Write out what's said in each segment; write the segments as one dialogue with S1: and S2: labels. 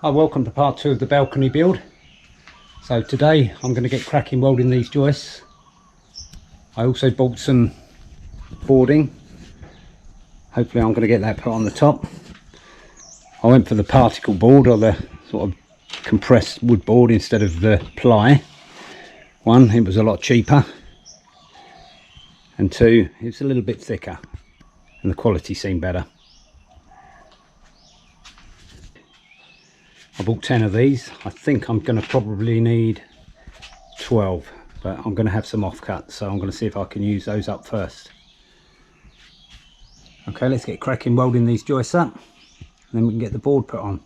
S1: Hi, welcome to part 2 of the balcony build. So today I'm going to get cracking welding these joists. I also bought some boarding. Hopefully I'm going to get that put on the top. I went for the particle board, or the sort of compressed wood board, instead of the ply. One, it was a lot cheaper, and two, it's a little bit thicker and the quality seemed better. I bought 10 of these. I think I'm going to probably need 12, but I'm going to have some offcuts, so I'm going to see if I can use those up first. Okay, let's get cracking welding these joists up, and then we can get the board put on.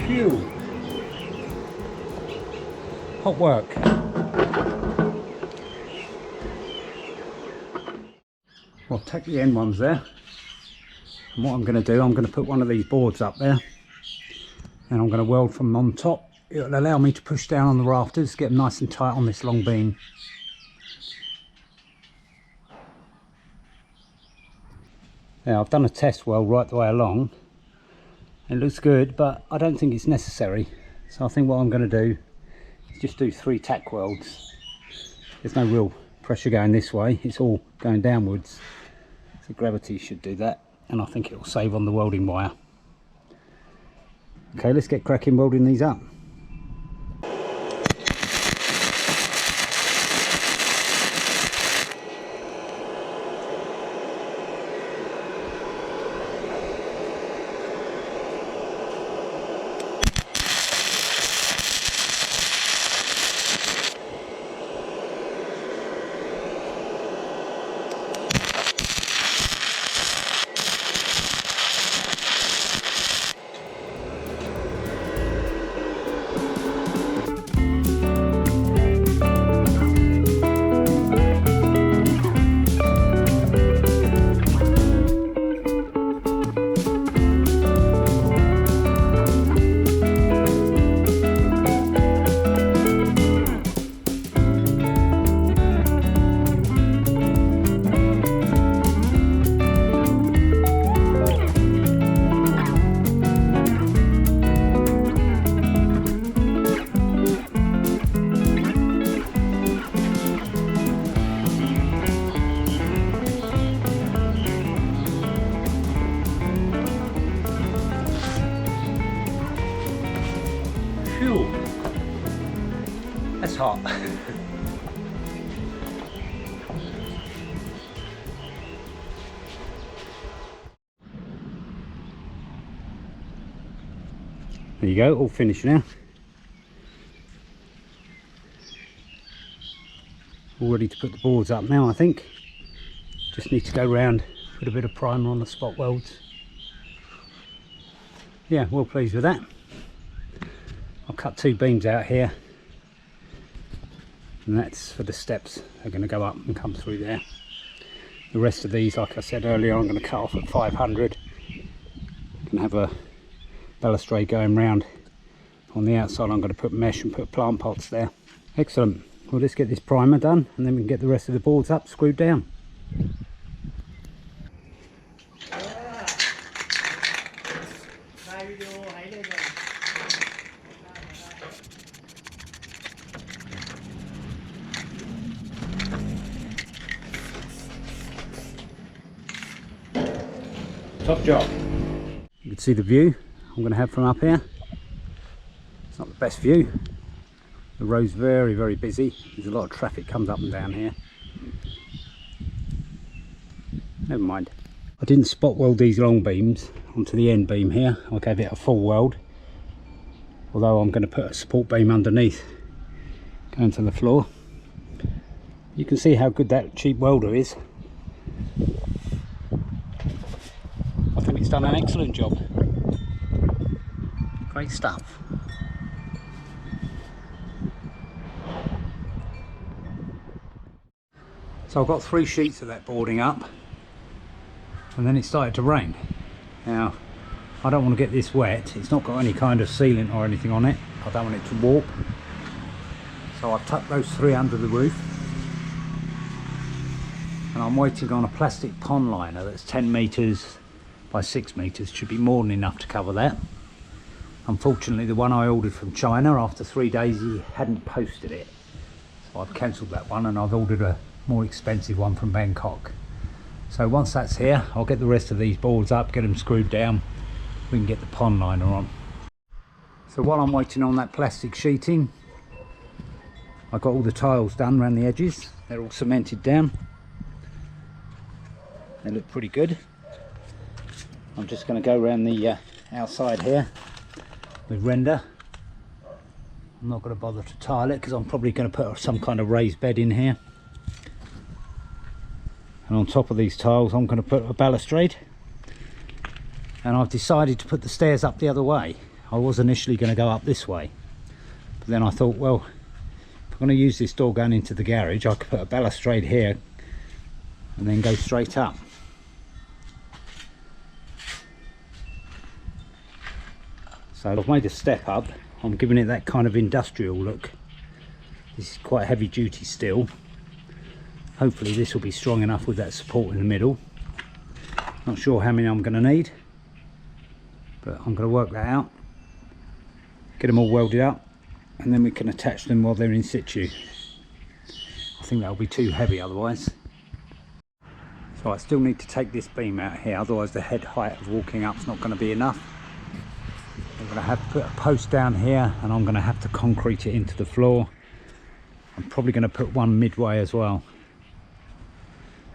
S1: Phew. Hot work. Well, take the end ones there, and what I'm going to do, I'm going to put one of these boards up there, and I'm going to weld from on top. It'll allow me to push down on the rafters, get them nice and tight on this long beam. Now, I've done a test weld right the way along. It looks good, but I don't think it's necessary. So I think what I'm going to do is just do 3 tack welds. There's no real pressure going this way, it's all going downwards. So gravity should do that, and I think it will save on the welding wire. Okay, let's get cracking welding these up. Phew, that's hot. There you go, all finished now. All ready to put the boards up now, I think. Just need to go round, put a bit of primer on the spot welds. Yeah, well pleased with that. I'll cut 2 beams out here, and that's for the steps. They're going to go up and come through there. The rest of these, like I said earlier, I'm going to cut off at 500 and have a balustrade going round. On the outside I'm going to put mesh and put plant pots there. Excellent. Well, let's get this primer done, and then we can get the rest of the boards up, screwed down. Top job. You can see the view I'm going to have from up here. It's not the best view. The road's very, very busy. There's a lot of traffic comes up and down here. Never mind. I didn't spot weld these long beams onto the end beam here. I gave it a full weld. Although I'm going to put a support beam underneath going to the floor. You can see how good that cheap welder is. I think it's done an excellent job. Great stuff. So I've got 3 sheets of that boarding up, and then it started to rain. Now, I don't want to get this wet. It's not got any kind of sealant or anything on it. I don't want it to warp. So I've tucked those 3 under the roof. And I'm waiting on a plastic pond liner that's 10 metres by 6 metres. Should be more than enough to cover that. Unfortunately, the one I ordered from China, after 3 days he hadn't posted it. So I've cancelled that one and I've ordered a more expensive one from Bangkok. So once that's here, I'll get the rest of these boards up, get them screwed down, we can get the pond liner on. So while I'm waiting on that plastic sheeting, I got all the tiles done around the edges. They're all cemented down. They look pretty good. I'm just going to go around the outside here with render. I'm not going to bother to tile it because I'm probably going to put some kind of raised bed in here. And on top of these tiles I'm going to put a balustrade, and I've decided to put the stairs up the other way. I was initially going to go up this way, but then I thought, well, if I'm going to use this door going into the garage, I could put a balustrade here and then go straight up. So I've made a step up. I'm giving it that kind of industrial look. This is quite heavy duty steel. Hopefully this will be strong enough with that support in the middle. Not sure how many I'm going to need, but I'm going to work that out, get them all welded up, and then we can attach them while they're in situ. I think that'll be too heavy otherwise. So I still need to take this beam out here, otherwise the head height of walking up is not going to be enough. I'm going to have to put a post down here, and I'm going to have to concrete it into the floor. I'm probably going to put one midway as well.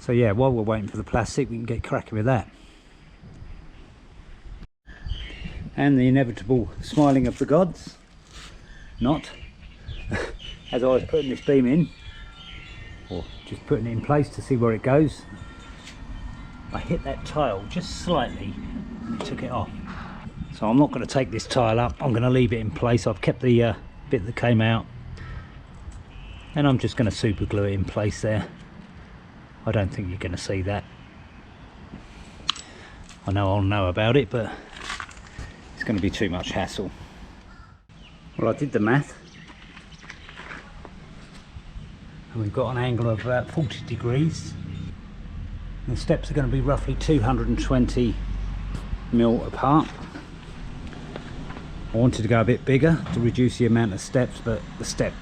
S1: So yeah, while we're waiting for the plastic, we can get cracking with that. And the inevitable smiling of the gods. Not. As I was putting this beam in, or just putting it in place to see where it goes, I hit that tile just slightly and it took it off. So I'm not going to take this tile up, I'm going to leave it in place. I've kept the bit that came out, and I'm just going to super glue it in place there. I don't think you're going to see that. I know I'll know about it, but it's going to be too much hassle. Well, I did the math, and we've got an angle of about 40 degrees. And the steps are going to be roughly 220 mil apart. I wanted to go a bit bigger to reduce the amount of steps, but the step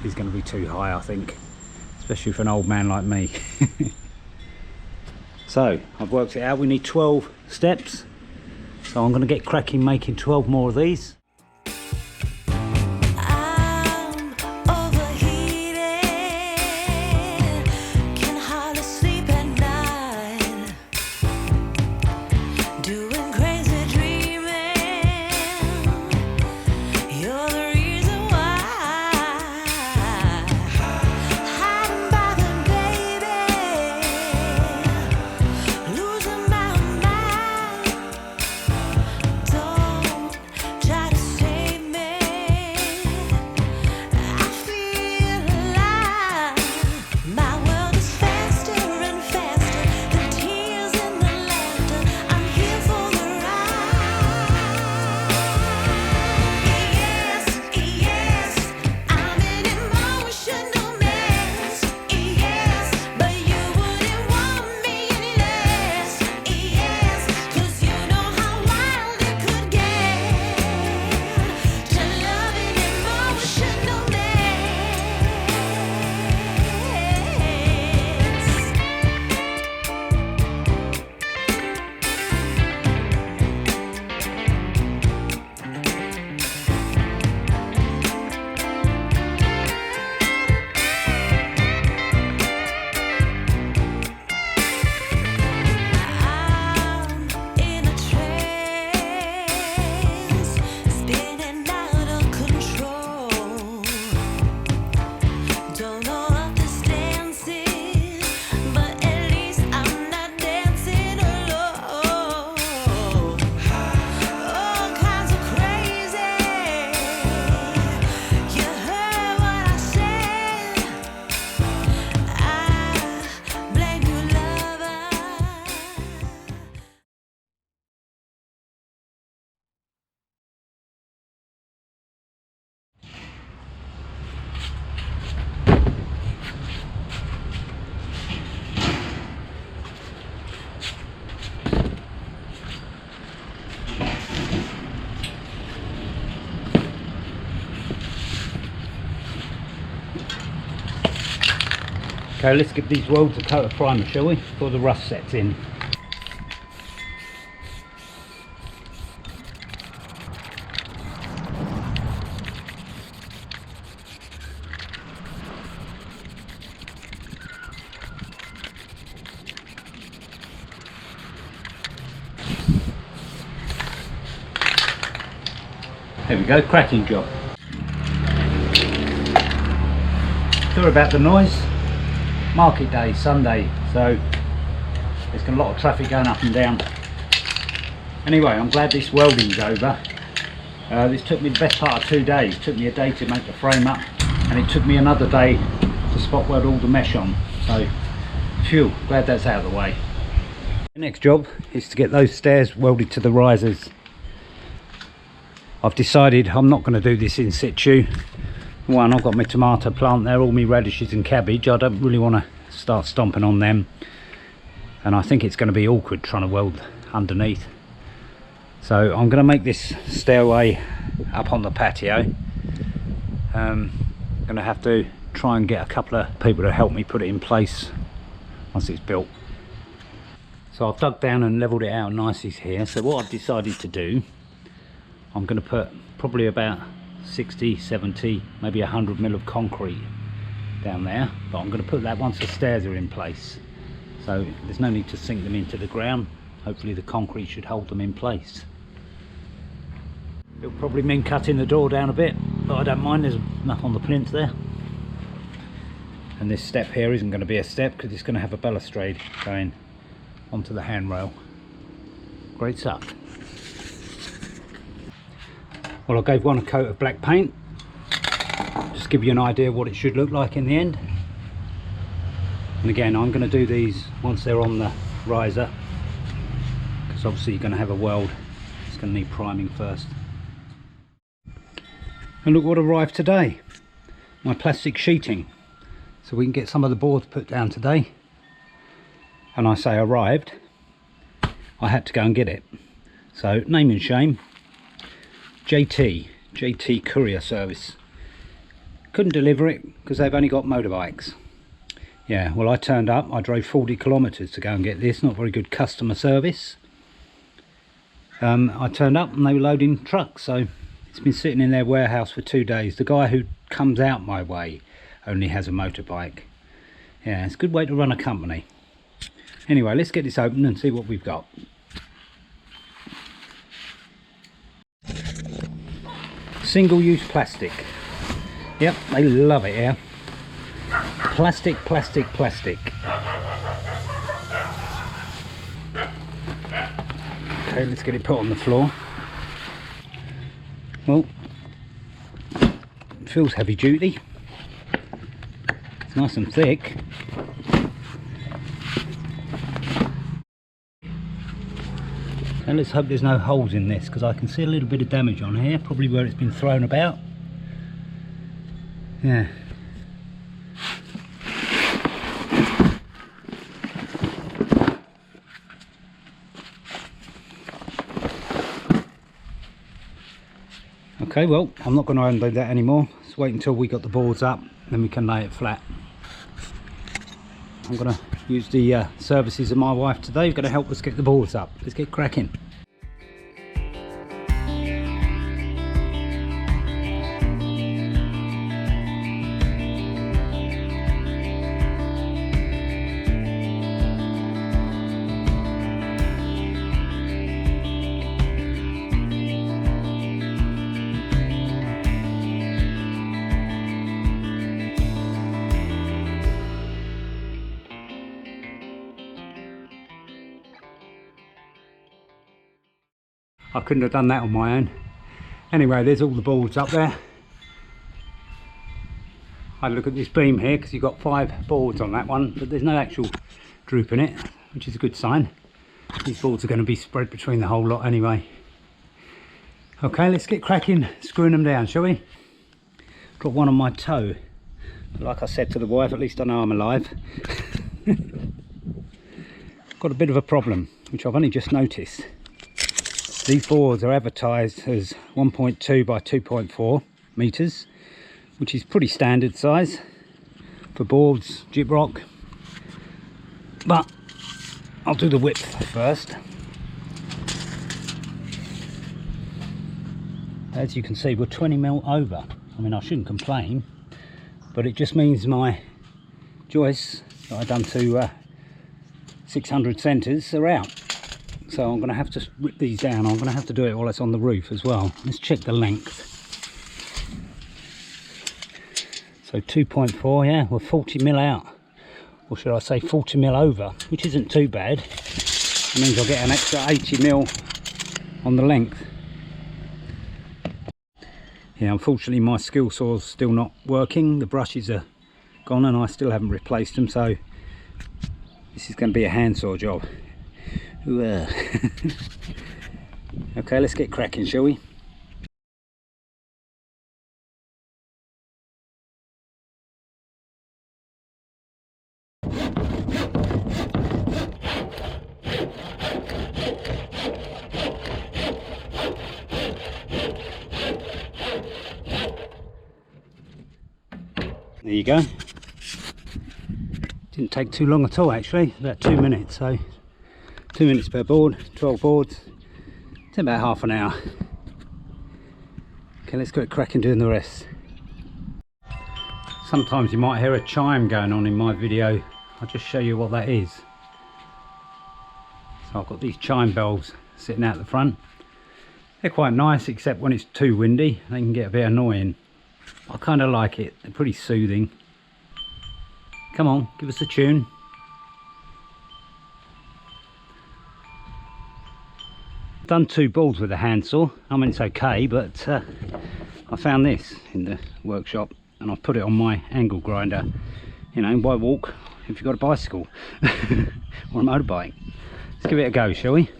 S1: is going to be too high, I think, especially for an old man like me. So I've worked it out, we need 12 steps, so I'm going to get cracking making 12 more of these.
S2: Try to
S1: Okay, let's give these welds a coat of primer, shall we, before the rust sets in. There we go, cracking job. Sorry about the noise. Market day, Sunday, so there's a lot of traffic going up and down. Anyway, I'm glad this welding's over. This took me the best part of 2 days. It took me a day to make the frame up, and it took me another day to spot weld all the mesh on. So, phew, glad that's out of the way. The next job is to get those stairs welded to the risers. I've decided I'm not going to do this in situ. One, I've got my tomato plant there, all my radishes and cabbage. I don't really want to start stomping on them, and I think it's going to be awkward trying to weld underneath. So I'm going to make this stairway up on the patio. I'm going to have to try and get a couple of people to help me put it in place once it's built. So I've dug down and leveled it out nicely here. So what I've decided to do, I'm going to put probably about 60, 70, maybe 100 mil of concrete down there, but I'm going to put that once the stairs are in place. So there's no need to sink them into the ground. Hopefully the concrete should hold them in place. It'll probably mean cutting the door down a bit, but I don't mind, there's enough on the plinth there. And this step here isn't going to be a step because it's going to have a balustrade going onto the handrail. Great stuff. Well, I gave one a coat of black paint, just give you an idea what it should look like in the end. And again, I'm going to do these once they're on the riser, because obviously you're going to have a weld. It's going to need priming first. And look what arrived today, my plastic sheeting. So we can get some of the boards put down today. And I say arrived, I had to go and get it. So name and shame, JT Courier Service. Couldn't deliver it because they've only got motorbikes. Yeah, well, I turned up, I drove 40 kilometres to go and get this. Not very good customer service. I turned up and they were loading trucks, so it's been sitting in their warehouse for 2 days. The guy who comes out my way only has a motorbike. Yeah, it's a good way to run a company. Anyway, let's get this open and see what we've got. Single-use plastic. Yep, they love it here. Plastic, plastic, plastic. Okay, let's get it put on the floor. Well, it feels heavy duty. It's nice and thick. And let's hope there's no holes in this, because I can see a little bit of damage on here, probably where it's been thrown about. Yeah. Okay, well, I'm not going to undo that anymore. Let's wait until we got the boards up, then we can lay it flat. I'm going to use the services of my wife today. We're going to help us get the boards up. Let's get cracking. I couldn't have done that on my own. Anyway, there's all the boards up there. I look at this beam here because you've got 5 boards on that one, but there's no actual droop in it, which is a good sign. These boards are going to be spread between the whole lot anyway. Okay, let's get cracking, screwing them down, shall we? Got one on my toe. But like I said to the wife, at least I know I'm alive. Got a bit of a problem, which I've only just noticed. These boards are advertised as 1.2 by 2.4 meters, which is pretty standard size for boards, gyprock, but I'll do the width first. As you can see, we're 20mm over. I mean, I shouldn't complain, but it just means my joists that I've done to 600 centres are out. So I'm going to have to rip these down. I'm going to have to do it while it's on the roof as well. Let's check the length. So 2.4, yeah, we're 40mm out. Or should I say 40mm over, which isn't too bad. It means I'll get an extra 80mm on the length. Yeah, unfortunately my skill saw's still not working. The brushes are gone and I still haven't replaced them, so this is going to be a handsaw job. Okay, let's get cracking, shall we? There you go. Didn't take too long at all actually, about 2 minutes. So 2 minutes per board, 12 boards. It's about half an hour. Okay, let's get cracking doing the rest. Sometimes you might hear a chime going on in my video. I'll just show you what that is. So I've got these chime bells sitting out the front. They're quite nice, except when it's too windy, they can get a bit annoying. I kind of like it, they're pretty soothing. Come on, give us a tune. I've done 2 boards with a handsaw. I mean, it's okay, but I found this in the workshop and I've put it on my angle grinder. You know, why walk if you've got a bicycle or a motorbike? Let's give it a go, shall we?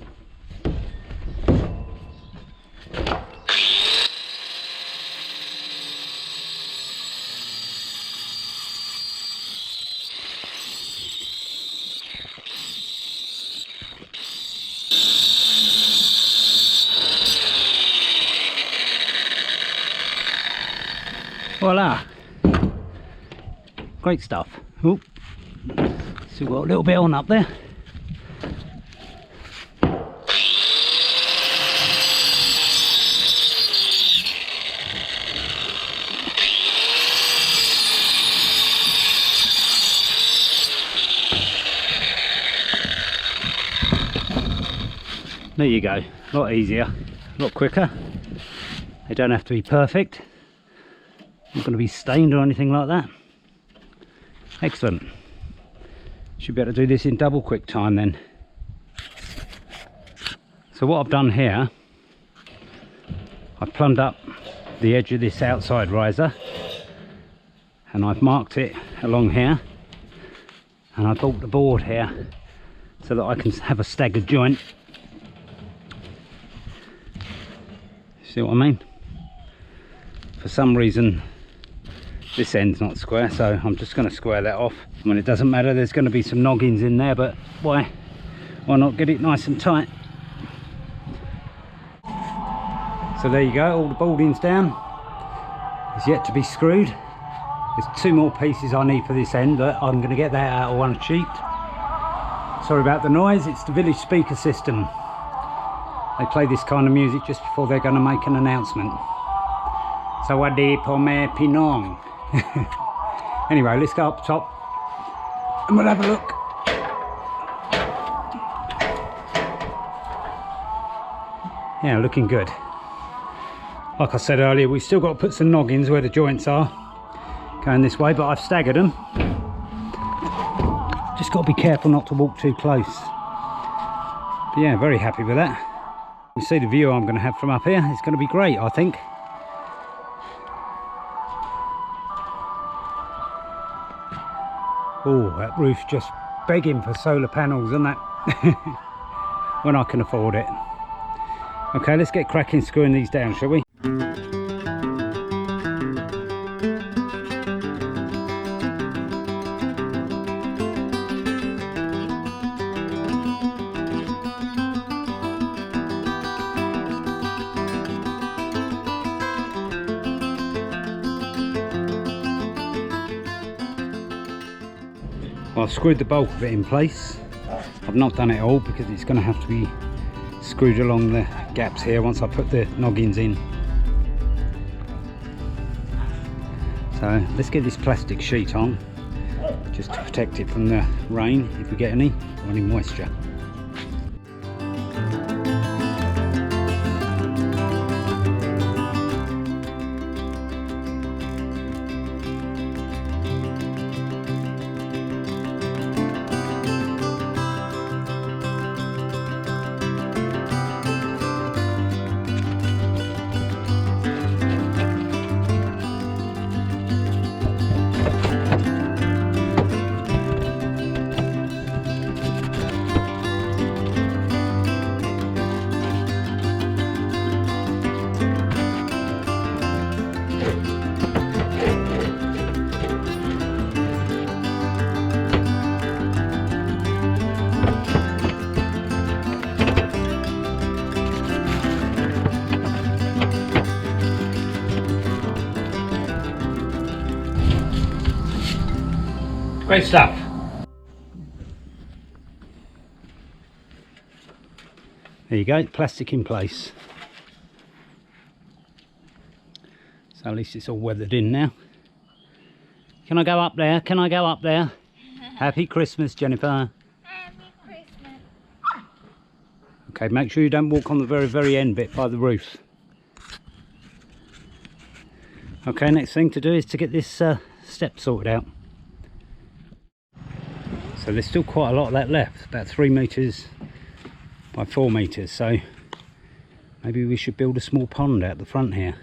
S1: Voila, great stuff. Oop. So we've got a little bit on up there. There you go, a lot easier, a lot quicker. They don't have to be perfect. Not going to be stained or anything like that. Excellent. Should be able to do this in double quick time then. So what I've done here, I've plumbed up the edge of this outside riser and I've marked it along here, and I built the board here so that I can have a staggered joint. See what I mean? For some reason this end's not square, so I'm just going to square that off. I mean, it doesn't matter, there's going to be some noggins in there, but why not get it nice and tight? So there you go, all the boarding's down. It's yet to be screwed. There's 2 more pieces I need for this end, but I'm going to get that out of one sheet. Sorry about the noise, it's the village speaker system. They play this kind of music just before they're going to make an announcement. Sawadi Pome Pinong. Anyway, let's go up top and we'll have a look. Yeah, looking good. Like I said earlier, we've still got to put some noggins where the joints are going this way, but I've staggered them. Just got to be careful not to walk too close. But yeah, very happy with that. You see the view I'm going to have from up here. It's going to be great, I think. Oh, that roof just begging for solar panels, isn't that? When I can afford it. Okay, let's get cracking screwing these down, shall we? Well, I've screwed the bulk of it in place. I've not done it all because it's going to have to be screwed along the gaps here once I put the noggins in. So let's get this plastic sheet on, just to protect it from the rain if we get any, or any moisture. Great stuff. There you go, plastic in place. So at least it's all weathered in now. Can I go up there? Can I go up there? Happy Christmas, Jennifer.
S2: Happy Christmas.
S1: Okay, make sure you don't walk on the very end bit by the roof. Okay, next thing to do is to get this step sorted out. So there's still quite a lot of that left, about 3 metres by 4 metres, so maybe we should build a small pond out the front here.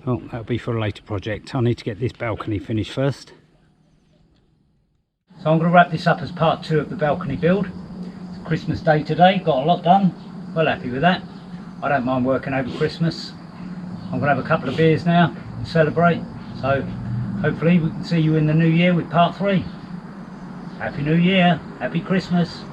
S1: Oh, that'll be for a later project. I need to get this balcony finished first. So I'm going to wrap this up as part 2 of the balcony build. It's Christmas Day today, got a lot done, well happy with that. I don't mind working over Christmas. I'm going to have a couple of beers now and celebrate, so hopefully we can see you in the new year with part 3. Happy New Year, Happy Christmas.